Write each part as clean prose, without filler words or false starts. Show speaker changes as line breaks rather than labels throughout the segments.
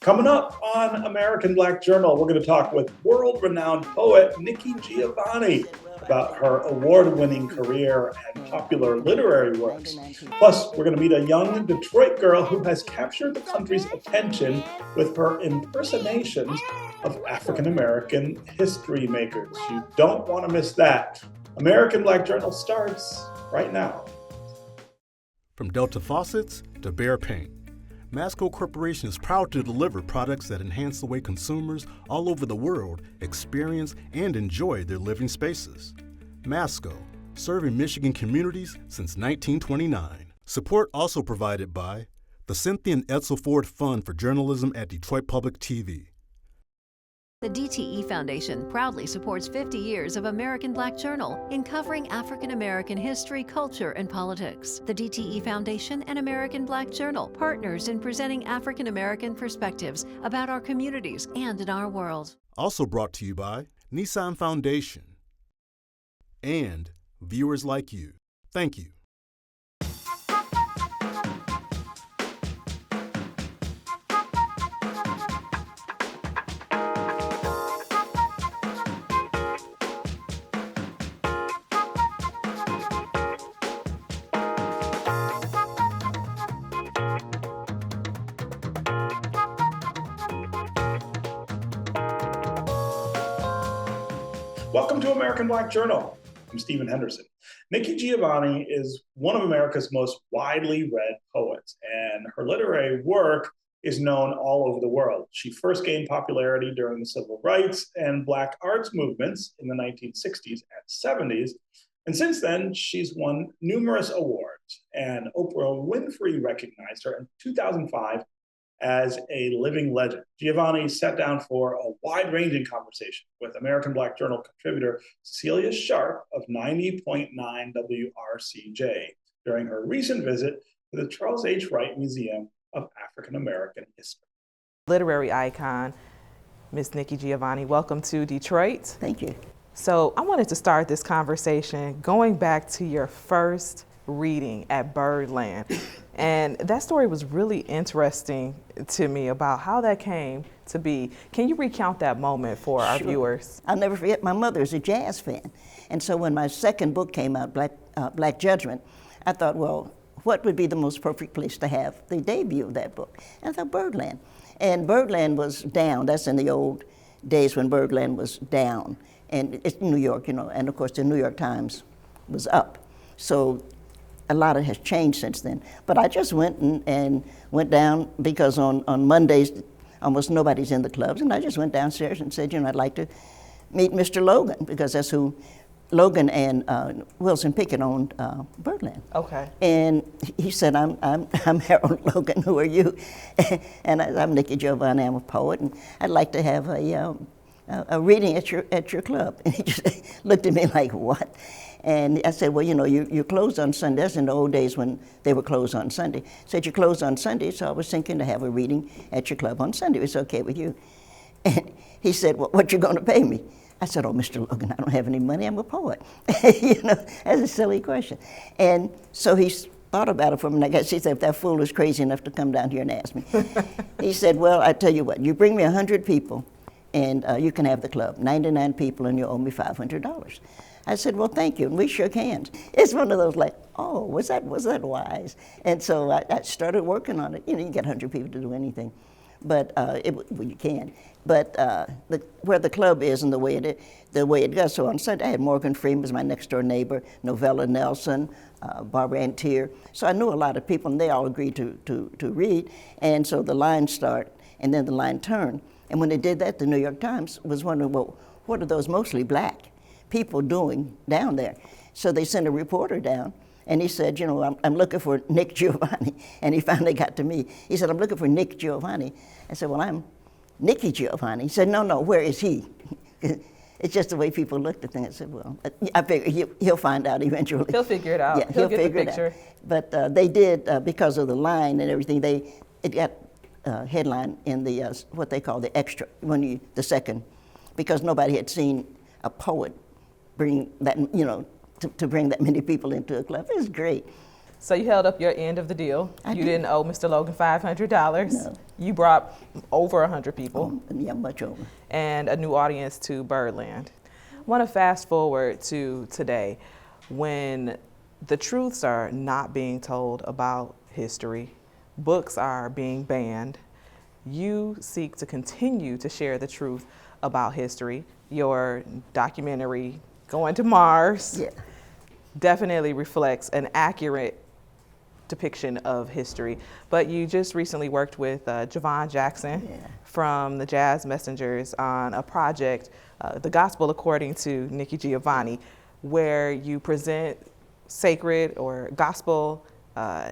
Coming up on American Black Journal, we're going to talk with world-renowned poet Nikki Giovanni about her award-winning career and popular literary works. Plus, we're going to meet a young Detroit girl who has captured the country's attention with her impersonations of African-American history makers. You don't want to miss that. American Black Journal starts right now.
From Delta faucets to Behr paint, Masco Corporation is proud to deliver products that enhance the way consumers all over the world experience and enjoy their living spaces. Masco, serving Michigan communities since 1929. Support also provided by the Cynthia and Edsel Ford Fund for Journalism at Detroit Public TV.
The DTE Foundation proudly supports 50 years of American Black Journal in covering African American history, culture, and politics. The DTE Foundation and American Black Journal partners in presenting African American perspectives about our communities and in our world.
Also brought to you by Nissan Foundation and viewers like you. Thank you.
Welcome to American Black Journal. I'm Stephen Henderson. Nikki Giovanni is one of America's most widely read poets, and her literary work is known all over the world. She first gained popularity during the civil rights and Black arts movements in the 1960s and 70s, and since then, she's won numerous awards, and Oprah Winfrey recognized her in 2005 as a living legend. Giovanni sat down for a wide-ranging conversation with American Black Journal contributor Cecelia Sharpe of 90.9 WRCJ during her recent visit to the Charles H. Wright Museum of African American History.
Literary icon, Miss Nikki Giovanni, welcome to Detroit.
Thank you.
So I wanted to start this conversation going back to your first reading at Birdland. And that story was really interesting to me about how that came to be. Can you recount that moment for our viewers?
I'll never forget, my mother is a jazz fan. And so when my second book came out, Black Judgment, I thought, well, what would be the most perfect place to have the debut of that book? And I thought Birdland. And Birdland was down. That's in the old days when Birdland was down. And it's New York, you know, and of course the New York Times was up. So a lot has changed since then. But I just went and went down because on Mondays, almost nobody's in the clubs. And I just went downstairs and said, you know, I'd like to meet Mr. Logan, because that's who Logan and Wilson Pickett owned Birdland.
Okay.
And he said, I'm Harold Logan, who are you? And I'm Nikki Giovanni, I'm a poet, and I'd like to have a reading at your club. And he just looked at me like, what? And I said, well, you know, you're closed on Sunday. That's in the old days when they were closed on Sunday. I said, you're closed on Sunday, so I was thinking to have a reading at your club on Sunday. It's okay with you? And he said, well, what you going to pay me? I said, oh, Mr. Logan, I don't have any money. I'm a poet. You know, that's a silly question. And so he thought about it for me, and I guess he said, if that fool is crazy enough to come down here and ask me. He said, well, I tell you what, you bring me 100 people, and you can have the club. 99 people, and you owe me $500. I said, well, thank you, and we shook hands. It's one of those like, oh, was that wise? And so I started working on it. You know, you get 100 people to do anything, but well, you can. But where the club is and the way it goes. So on Sunday, I had Morgan Freeman was my next door neighbor, Novella Nelson, Barbara Antier. So I knew a lot of people, and they all agreed to read. And so the line start, and then the line turn. And when they did that, the New York Times was wondering, well, what are those mostly black people doing down there? So they sent a reporter down, and he said, you know, I'm looking for Nick Giovanni. And he finally got to me. He said, I'm looking for Nick Giovanni. I said, well, I'm Nikki Giovanni. He said, no, where is he? It's just the way people looked at things. I said, well, I figure he'll find out eventually.
He'll figure it out.
Yeah,
he'll get
figure
the picture.
It out. But they did, because of the line and everything, it got headline in the, what they call the extra, the second, because nobody had seen a poet bring that, you know, to bring that many people into a club. It was great.
So you held up your end of the deal. You didn't owe Mr. Logan $500.
No.
You brought over 100 people.
Yeah, much over.
And a new audience to Birdland. I want to fast forward to today when the truths are not being told about history, books are being banned. You seek to continue to share the truth about history. Your documentary, Going to Mars, definitely reflects an accurate depiction of history. But you just recently worked with Javon Jackson from the Jazz Messengers on a project, The Gospel According to Nikki Giovanni, where you present sacred or gospel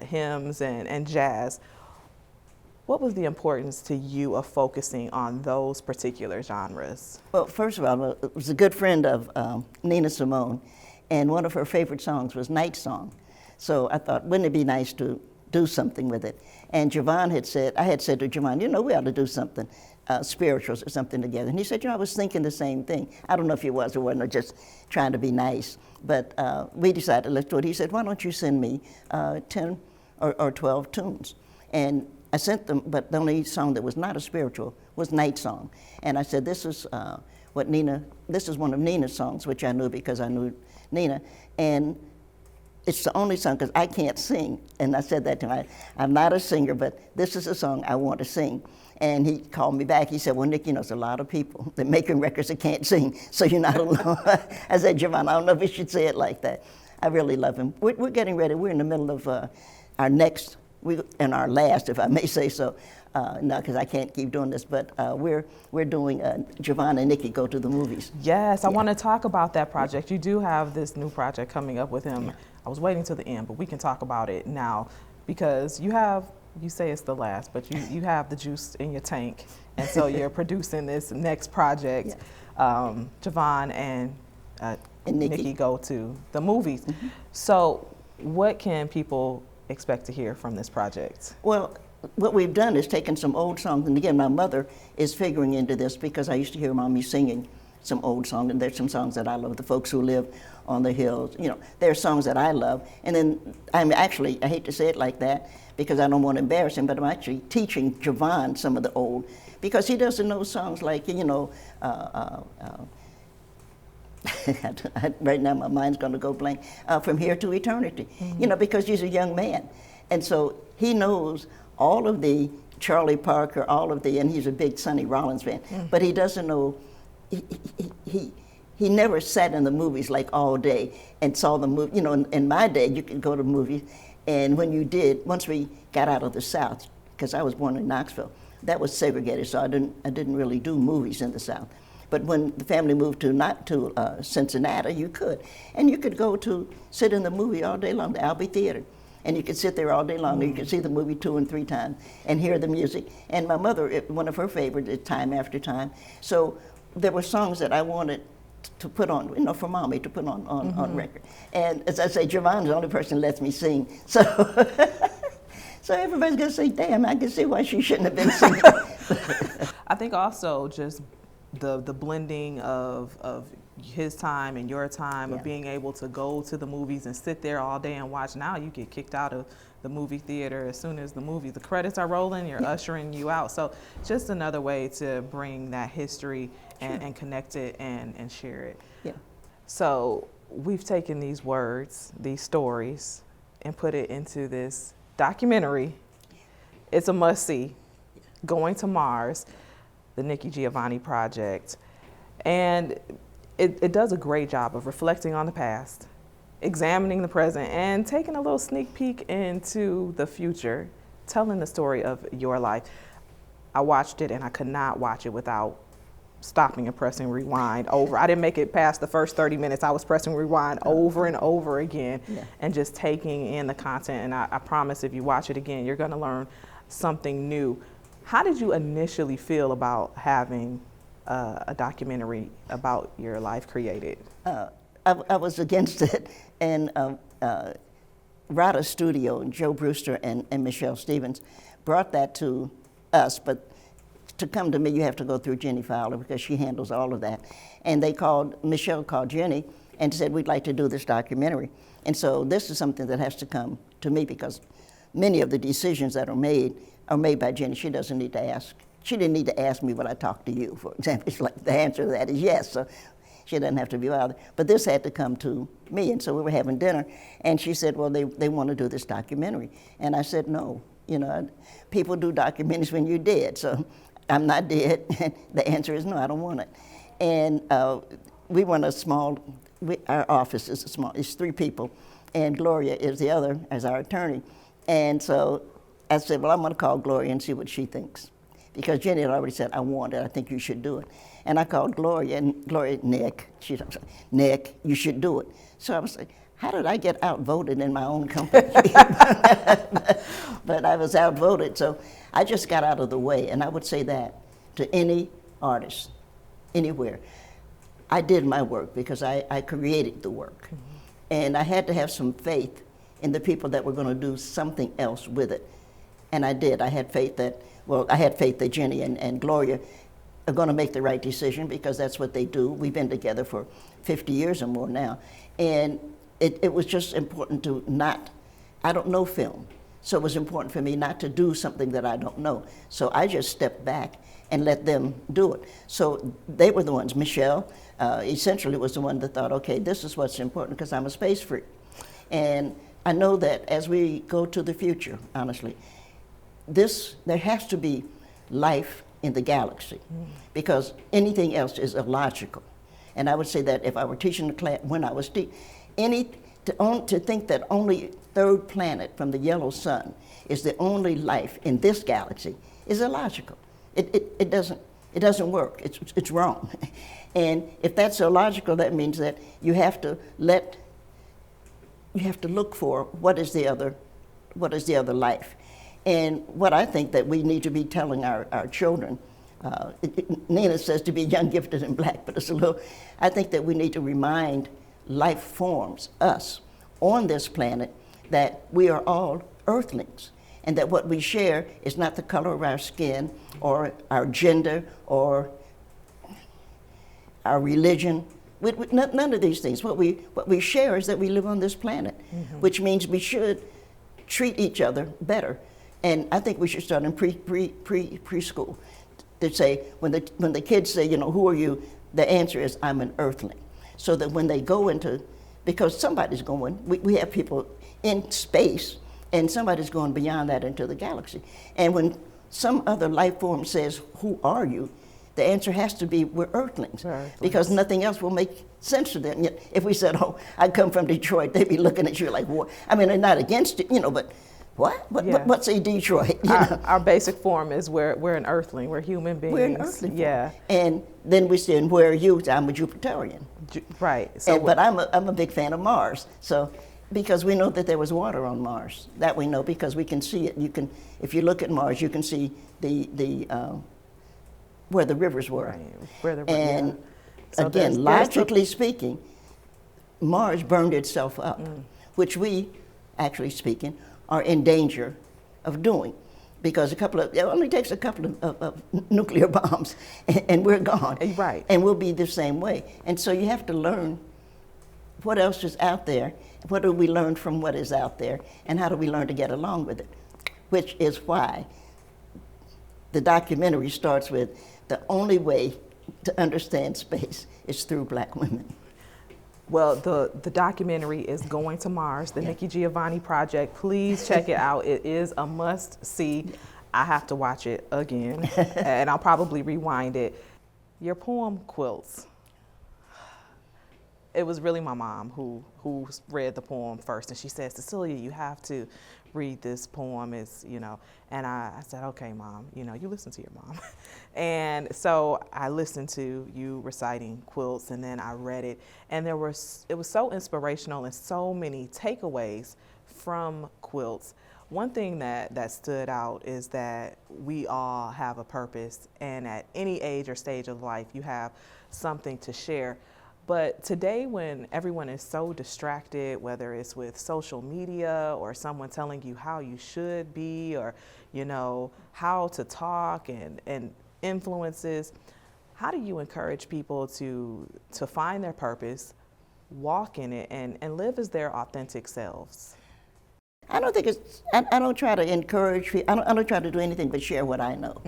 hymns and jazz. What was the importance to you of focusing on those particular genres?
Well, first of all, I was a good friend of Nina Simone, and one of her favorite songs was Night Song. So I thought, wouldn't it be nice to do something with it? And Javon had said, I had said to Javon, you know, we ought to do something spirituals or something together. And he said, you know, I was thinking the same thing. I don't know if he was or wasn't, or just trying to be nice. But we decided, let's do it. He said, why don't you send me 10 or 12 tunes? And I sent them, but the only song that was not a spiritual was Night Song. And I said, this is this is one of Nina's songs, which I knew because I knew Nina. And it's the only song, because I can't sing. And I said that to him, I'm not a singer, but this is a song I want to sing. And he called me back. He said, well, Nikki, you know, there's a lot of people that making records that can't sing, so you're not alone. I said, Javon, I don't know if we should say it like that. I really love him. We're getting ready. We're in the middle of our next, and our last, if I may say so. No, because I can't keep doing this, but we're doing Javon and Nikki Go to the Movies.
Yes, I want to talk about that project. You do have this new project coming up with him. I was waiting till the end, but we can talk about it now because you say it's the last, but you have the juice in your tank, and so you're producing this next project. Javon and Nikki Go to the Movies. Mm-hmm. So what can people expect to hear from this project?
Well, what we've done is taken some old songs, and again, my mother is figuring into this because I used to hear Mommy singing some old songs, and there's some songs that I love, The Folks Who Live on the Hills, you know, there are songs that I love. And then I'm actually, I hate to say it like that because I don't want to embarrass him, but I'm actually teaching Javon some of the old, because he doesn't know songs like, you know, right now my mind's going to go blank, From Here to Eternity, you know, because he's a young man. And so he knows all of the Charlie Parker, all of the, and he's a big Sonny Rollins fan, but he doesn't know, he never sat in the movies like all day and saw the movie. You know, in my day, you could go to movies, and when you did, once we got out of the South, because I was born in Knoxville, that was segregated, so I didn't really do movies in the South. But when the family moved to Cincinnati, you could. And you could go to sit in the movie all day long, the Albee Theater. And you could sit there all day long, and you could see the movie 2 and 3 times and hear the music. And my mother, one of her favorites is Time After Time. So there were songs that I wanted to put on, you know, for Mommy to put on record. And as I say, Javon's the only person that lets me sing. So, so everybody's gonna say, damn, I can see why she shouldn't have been singing.
I think also just the blending of his time and your time, of being able to go to the movies and sit there all day and watch. Now you get kicked out of the movie theater as soon as the credits are rolling, you're ushering you out. So just another way to bring that history and connect it and share it.
Yeah.
So we've taken these words, these stories, and put it into this documentary. It's a must-see, Going to Mars, the Nikki Giovanni project. And it does a great job of reflecting on the past, examining the present, and taking a little sneak peek into the future, telling the story of your life. I watched it and I could not watch it without stopping and pressing rewind over. I didn't make it past the first 30 minutes. I was pressing rewind over and over again and just taking in the content. And I promise if you watch it again, you're gonna learn something new. How did you initially feel about having a documentary about your life created?
I was against it, and Rada Studio and Joe Brewster and Michelle Stevens brought that to us, but to come to me, you have to go through Jenny Fowler because she handles all of that. And Michelle called Jenny and said, we'd like to do this documentary. And so this is something that has to come to me, because many of the decisions that are made by Jenny. She doesn't need to ask. She didn't need to ask me, would I talk to you, for example. It's like the answer to that is yes, so she doesn't have to be bothered. But this had to come to me, and so we were having dinner, and she said, well, they want to do this documentary. And I said, no, you know, people do documentaries when you're dead, so I'm not dead. The answer is no, I don't want it. And we run a small, our office is small, it's 3 people, and Gloria is the other as our attorney. And so I said, well, I'm going to call Gloria and see what she thinks. Because Jenny had already said, I want it, I think you should do it. And I called Gloria, and Gloria, Nick, Nick, you should do it. So I was like, how did I get outvoted in my own company? But I was outvoted, so I just got out of the way. And I would say that to any artist, anywhere. I did my work because I created the work. Mm-hmm. And I had to have some faith in the people that were going to do something else with it. And I did. I had faith that Jenny and Gloria are going to make the right decision, because that's what they do. We've been together for 50 years or more now. And it was just important to I don't know film. So it was important for me not to do something that I don't know. So I just stepped back and let them do it. So they were the ones. Michelle essentially was the one that thought, okay, this is what's important, because I'm a space freak. And I know that as we go to the future, honestly, there has to be life in the galaxy, because anything else is illogical. And I would say that if I were teaching the class, when I was teaching, to think that only 3rd planet from the yellow sun is the only life in this galaxy is illogical. It doesn't work. It's wrong. And if that's illogical, that means that you have to look for what is the other life. And what I think that we need to be telling our children, Nina says to be young, gifted, and black, but it's a little, I think that we need to remind life forms, us, on this planet, that we are all earthlings, and that what we share is not the color of our skin, or our gender, or our religion. None of these things. What we share is that we live on this planet, mm-hmm. which means we should treat each other better. And I think we should start in preschool to say, when the kids say, you know, who are you? The answer is, I'm an earthling. So that when they go into, because somebody's going, we have people in space, and somebody's going beyond that into the galaxy. And when some other life form says, who are you? The answer has to be, we're earthlings. Because nothing else will make sense to them. If we said, oh, I come from Detroit, they'd be looking at you like, what? I mean, they're not against it, you know, but what? What's a Detroit?
Our basic form is we're an earthling. We're human beings.
We're an earthling.
Yeah.
And then we say, and where are you? I'm a Jupiterian.
Right. So
but I'm a big fan of Mars. So because we know that there was water on Mars. That we know because we can see it. You can, if you look at Mars, you can see the where the rivers were.
Right. Where the
and
yeah. So
again, logically speaking, Mars burned itself up, which we, actually speaking, are in danger of doing, because it only takes a couple of nuclear bombs and we're gone.
Right.
And we'll be the same way. And so you have to learn what else is out there, what do we learn from what is out there, and how do we learn to get along with it, which is why the documentary starts with the only way to understand space is through black women.
Well, the documentary is Going to Mars, the Nikki Giovanni project. Please check it out. It is a must-see. I have to watch it again, and I'll probably rewind it. Your poem, Quilts. It was really my mom who read the poem first, and she said, Cecelia, you have to read this poem. It's, you know, and I said, okay, Mom, you know, you listen to your mom. And so I listened to you reciting Quilts, and then I read it, and it was so inspirational and so many takeaways from Quilts. One thing that stood out is that we all have a purpose, and at any age or stage of life, you have something to share. But today, when everyone is so distracted, whether it's with social media or someone telling you how you should be, or, you know, how to talk and influences, how do you encourage people to find their purpose, walk in it, and live as their authentic selves?
I don't think it's, I don't try to encourage people, I don't try to do anything but share what I know.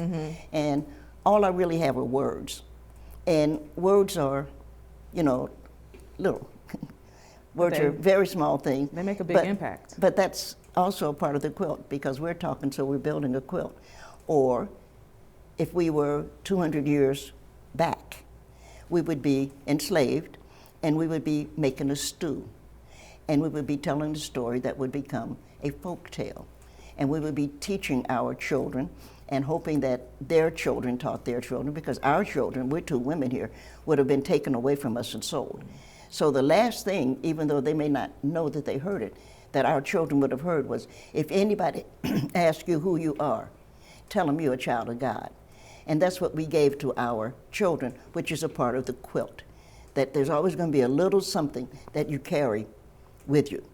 And all I really have are words. And words are, you know, little. Words are very small things.
They make a big impact.
But that's also a part of the quilt, because we're talking, so we're building a quilt. Or if we were 200 years back, we would be enslaved, and we would be making a stew. And we would be telling the story that would become a folk tale. And we would be teaching our children and hoping that their children taught their children, because our children, we're two women here, would have been taken away from us and sold. So the last thing, even though they may not know that they heard it, that our children would have heard was, if anybody asks you who you are, tell them you're a child of God. And that's what we gave to our children, which is a part of the quilt, that there's always going to be a little something that you carry with you,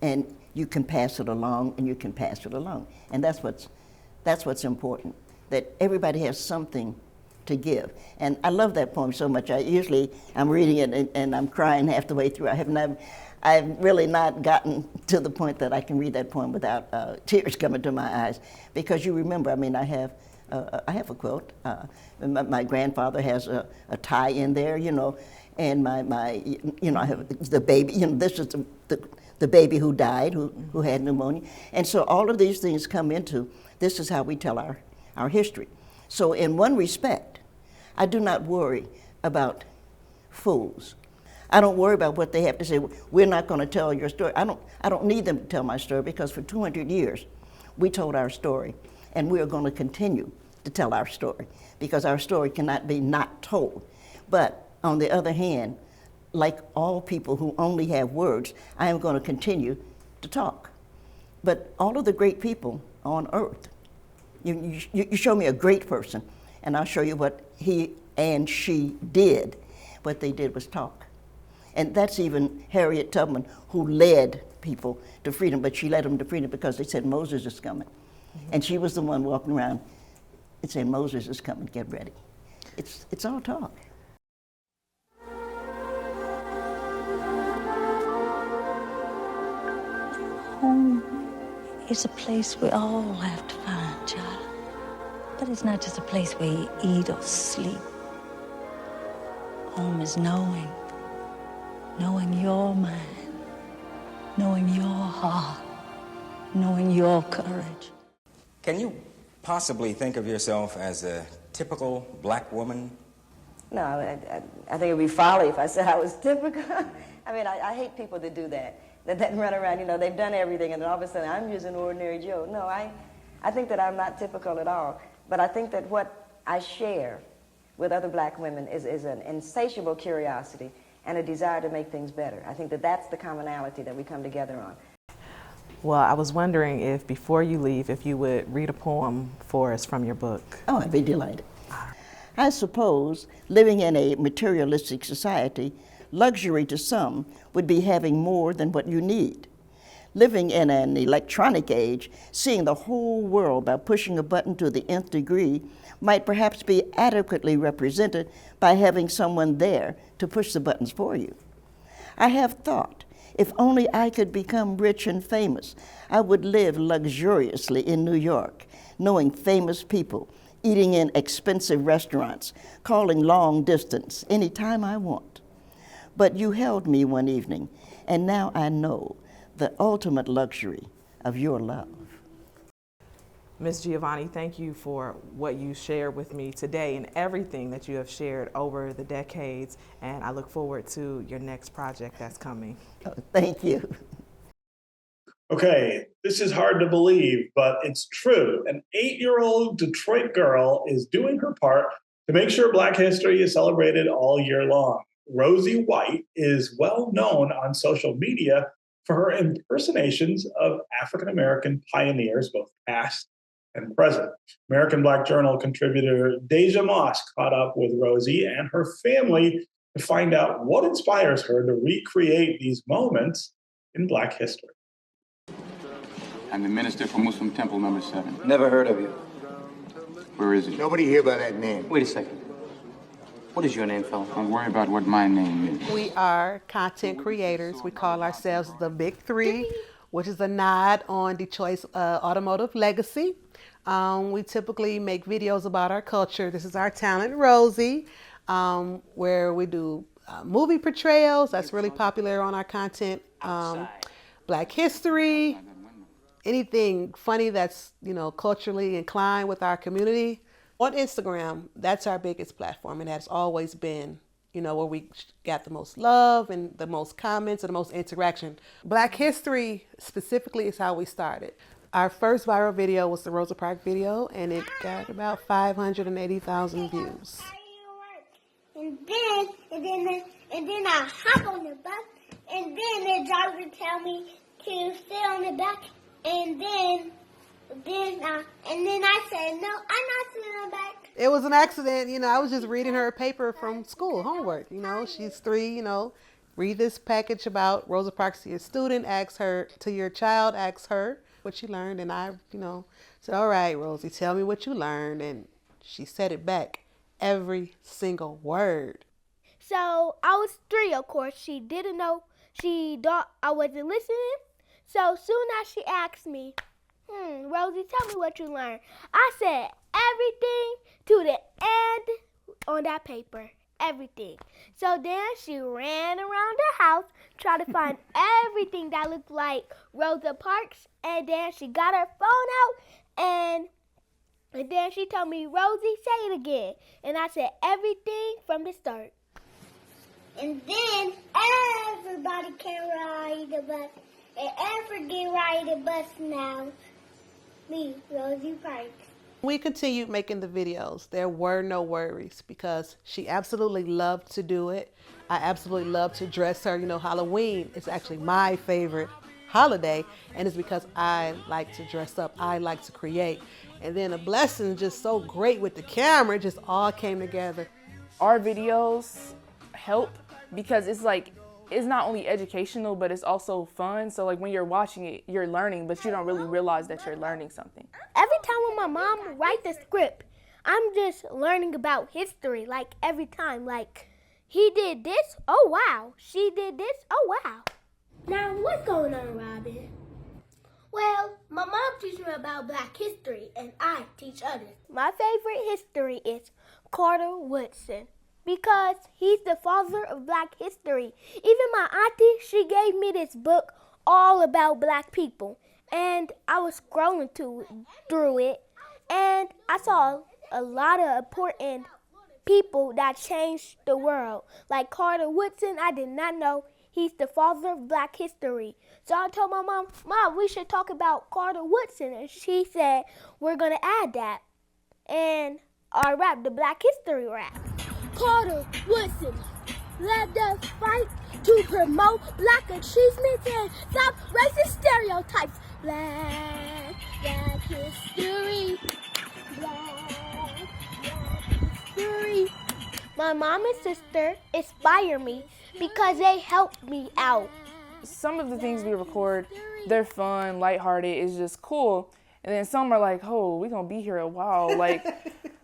and you can pass it along, and you can pass it along. And that's what's important, that everybody has something to give. And I love that poem so much. I'm reading it and I'm crying half the way through. I've really not gotten to the point that I can read that poem without tears coming to my eyes, because you remember, I mean, I have a quilt. My grandfather has a tie in there, you know, and my you know, I have the baby, you know, this is the baby who died, who had pneumonia. And so all of these things come into, this is how we tell our history. So in one respect, I do not worry about fools. I don't worry about what they have to say. We're not going to tell your story. I don't need them to tell my story, because for 200 years, we told our story, and we are going to continue to tell our story, because our story cannot be not told. But on the other hand, like all people who only have words, I am going to continue to talk. But all of the great people on earth, you show me a great person, and I'll show you what he and she did. What they did was talk. And that's even Harriet Tubman, who led people to freedom, but she led them to freedom because they said Moses is coming. And she was the one walking around and saying, Moses is coming, get ready. It's all talk.
Home is a place we all have to find, child. But it's not just a place where you eat or sleep. Home is knowing your mind, knowing your heart, knowing your courage.
Can you possibly think of yourself as a typical black woman?
No, I think it would be folly if I said I was typical. I mean, I hate people that do that run around, you know, they've done everything, and then all of a sudden, I'm just an ordinary Joe. No, I think that I'm not typical at all. But I think that what I share with other black women is an insatiable curiosity and a desire to make things better. I think that that's the commonality that we come together on.
Well, I was wondering if, before you leave, if you would read a poem for us from your book.
Oh, I'd be delighted. I suppose living in a materialistic society, luxury to some would be having more than what you need. Living in an electronic age, seeing the whole world by pushing a button to the nth degree might perhaps be adequately represented by having someone there to push the buttons for you. I have thought, if only I could become rich and famous, I would live luxuriously in New York, knowing famous people, eating in expensive restaurants, calling long distance anytime I want. But you held me one evening, and now I know the ultimate luxury of your love.
Ms. Giovanni, thank you for what you shared with me today and everything that you have shared over the decades, and I look forward to your next project that's coming.
Oh, thank you.
Okay, this is hard to believe, but it's true. An 8-year-old Detroit girl is doing her part to make sure Black history is celebrated all year long. Rosie White is well known on social media for her impersonations of African-American pioneers, both past and present. American Black Journal contributor Deja Moss caught up with Rosie and her family to find out what inspires her to recreate these moments in Black history.
I'm the minister for Muslim Temple number 7.
Never heard of you.
Where is it?
Nobody here by that name.
Wait a second. What is your name, fella?
Don't worry about what my name is.
We are content creators. We call ourselves the Big Three.
which is a nod on Detroit's automotive legacy. We typically make videos about our culture. This is our talent, Rosie, where we do movie portrayals. That's really popular on our content. Black history, anything funny that's, culturally inclined with our community. On Instagram, that's our biggest platform, and that's always been, where we got the most love and the most comments and the most interaction. Black history specifically is how we started. Our first viral video was the Rosa Parks video, and it got about 580,000 views.
And then I hop on the bus, and then the driver tell me to sit on the back, and then I said, no, I'm not sitting on the back.
It was an accident, I was just reading her a paper from school, homework, she's 3, read this package about Rosa Parks to your student, ask her, to your child, ask her what she learned, and I, said, all right, Rosie, tell me what you learned, and she said it back, every single word.
So I was 3, of course. She didn't know. She thought I wasn't listening. So soon as she asked me, Rosie, tell me what you learned. I said everything to the end on that paper. Everything. So then she ran around the house, tried to find everything that looked like Rosa Parks. And then she got her phone out and then she told me, Rosie, say it again. And I said everything from the start. And then everybody can ride the bus. And everybody ride the bus now. Me, Rosie Parks.
We continued making the videos. There were no worries because she absolutely loved to do it. I absolutely love to dress her. Halloween is actually my favorite holiday, and it's because I like to dress up. I like to create. And then a blessing just so great with the camera, it just all came together.
Our videos help because it's not only educational, but it's also fun. So when you're watching it, you're learning, but you don't really realize that you're learning something.
Every time when my mom writes the script, I'm just learning about history, every time. He did this, oh wow. She did this, oh wow. Now, what's going on, Robin? Well, my mom teaches me about Black history, and I teach others. My favorite history is Carter Woodson, because he's the father of Black history. Even my auntie, she gave me this book all about Black people, and I was scrolling through it, and I saw a lot of important people that changed the world. Like Carter Woodson, I did not know he's the father of Black history. So I told my mom, Mom, we should talk about Carter Woodson, and she said, we're going to add that. And I rapped the Black history rap. Carter Woodson led the fight to promote Black achievements and stop racist stereotypes. Black history, Black history. My mom and sister inspire me because they help me out.
Some of the things we record, they're fun, lighthearted, it's just cool. And then some are like, oh, we're going to be here a while.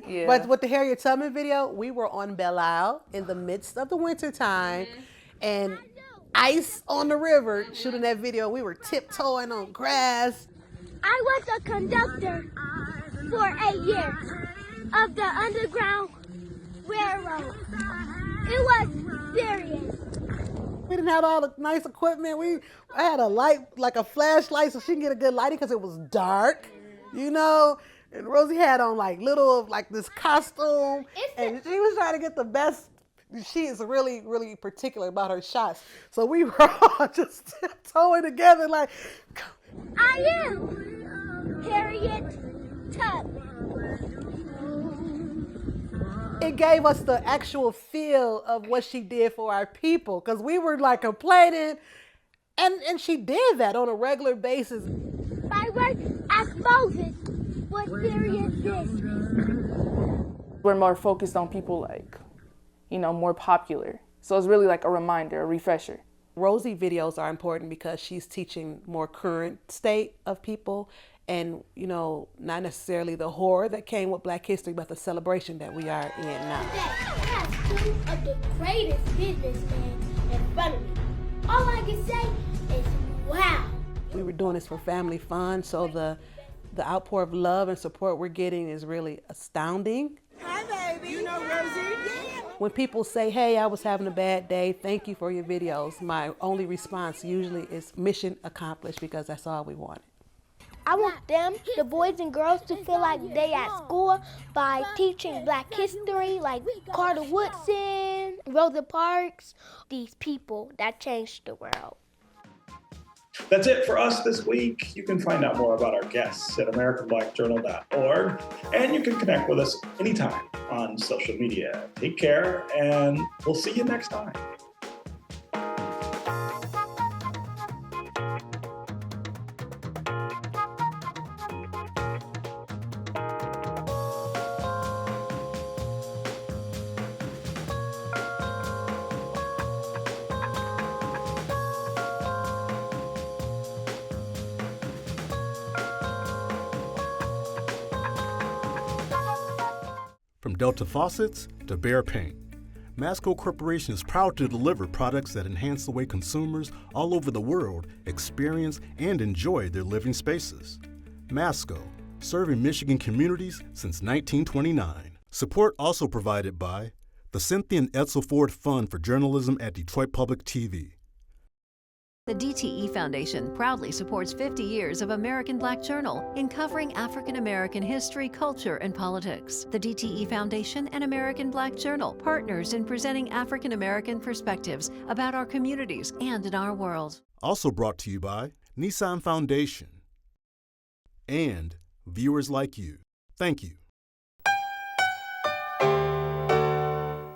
Yeah.
But with the Harriet Tubman video, we were on Belle Isle in the midst of the winter time and ice on the river shooting that video. We were tiptoeing on grass.
I was a conductor for 8 years of the Underground Railroad. It was serious.
We didn't have all the nice equipment. I had a light, like a flashlight, so she can get a good lighting because it was dark, And Rosie had on this costume, and she was trying to get the best. She is really, really particular about her shots. So we were all just tiptoeing together
I am Harriet Tubman.
It gave us the actual feel of what she did for our people because we were complaining, and she did that on a regular basis.
My work exposes what serious is.
We're more focused on people more popular. So it's really a reminder, a refresher.
Rosie videos are important because she's teaching more current state of people and, not necessarily the horror that came with Black history, but the celebration that we are in now.
I have 2 of the greatest businessmen in front of me. All I can say is, wow.
we were doing this for family fun, so the outpour of love and support we're getting is really astounding.
Hi, baby. You know Rosie?
When people say, hey, I was having a bad day, thank you for your videos, my only response usually is mission accomplished, because that's all we wanted.
I want them, the boys and girls, to feel like they at school by teaching Black history, like Carter Woodson, Rosa Parks, these people that changed the world.
That's it for us this week. You can find out more about our guests at AmericanBlackJournal.org, and you can connect with us anytime on social media. Take care, and we'll see you next time.
From Delta faucets to Behr paint, Masco Corporation is proud to deliver products that enhance the way consumers all over the world experience and enjoy their living spaces. Masco, serving Michigan communities since 1929. Support also provided by the Cynthia and Edsel Ford Fund for Journalism at Detroit Public TV.
The DTE Foundation proudly supports 50 years of American Black Journal in covering African American history, culture, and politics. The DTE Foundation and American Black Journal partners in presenting African American perspectives about our communities and in our world.
Also brought to you by Nissan Foundation and viewers like you. Thank you.